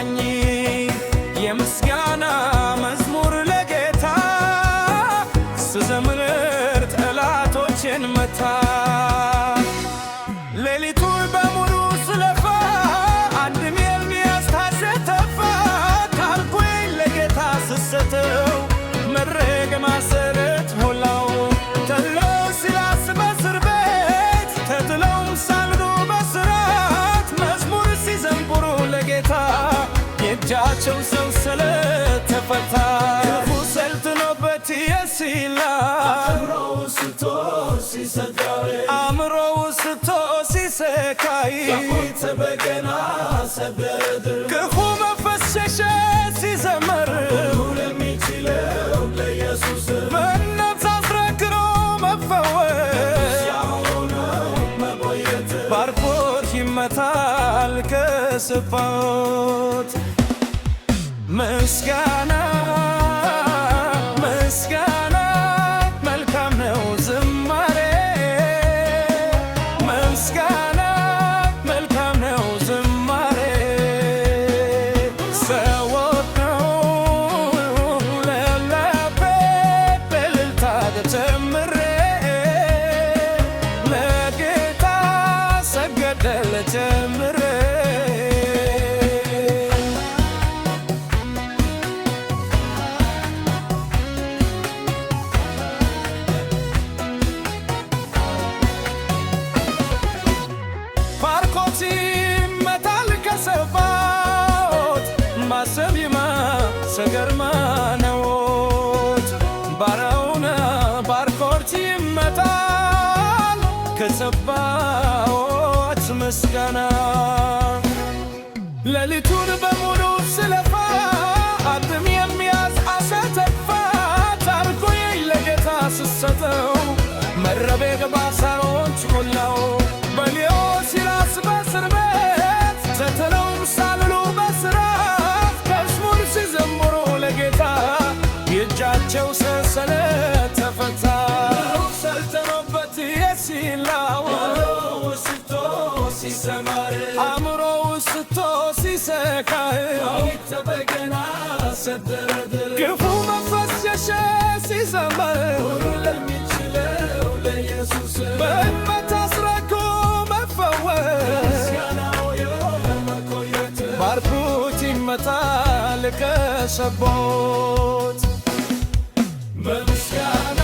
አሰማኝ የምስጋና መዝሙር ለጌታ ስዘምር ጠላቶችን መታ ሌሊቱን በሙሉ ስለፋ አንድም የሚያስታስት ተፋ ካልኩኝ ለጌታ ስሰተው መረገም ማሰረት ሞላው ተለው ሲላስ በእስር ቤት ተጥለው ሳሉ በስራት መዝሙር ሲዘምሩ ለጌታ የእጃቸው ሰንሰለት ተፈታ ክፉ ሰልጥኖበት የሲላ አእምሮው ስቶ ሲሰቃይ በገና ሰበረ ክፉ መንፈስ ሸሸ ሲዘምር ለሚችለው ለኢየሱስ በእምነት አስረክሮ መፈወስ ባርኮት ይመታል ከስፋት ምስጋና ምስጋና መልካም ነው ዝማሬ ምስጋና መልካም ነው ዝማሬ ሰዎች ነው ለለበት በእልልታ ተጨምሬ ለጌታ ሰገደለ ጀምሬ ይመታል ከሰፋት ማሰቢማ ሰገርማ ነውት ባራውና ባርኮት ይመታል ከሰፋት ምስጋና ሌሊቱን በሙሉ ስለፋ አጥም የሚያዝ አሰተፋ ታርኩኝ ለጌታ ስሰተው መረቤ ገባሳሮች ሞላው በሊዮ ሲላስ በእስር ቤት ተተለውም ሳልሉ በስራት መዝሙር ሲዘምሩ ለጌታ የእጃቸው ሰንሰለት ተፈታ ሰልጥኖበት የሲላው አእምሮው ስቶ ሲሰቃይ በገና ሰደረድር ክፉ መንፈስ ሸሸ ሲዘምር ለሚችለው ለኢየሱስ በእምነት አስረክሮ መፈወስ ባርኮት ይመታል ከሰቦት በምስጋና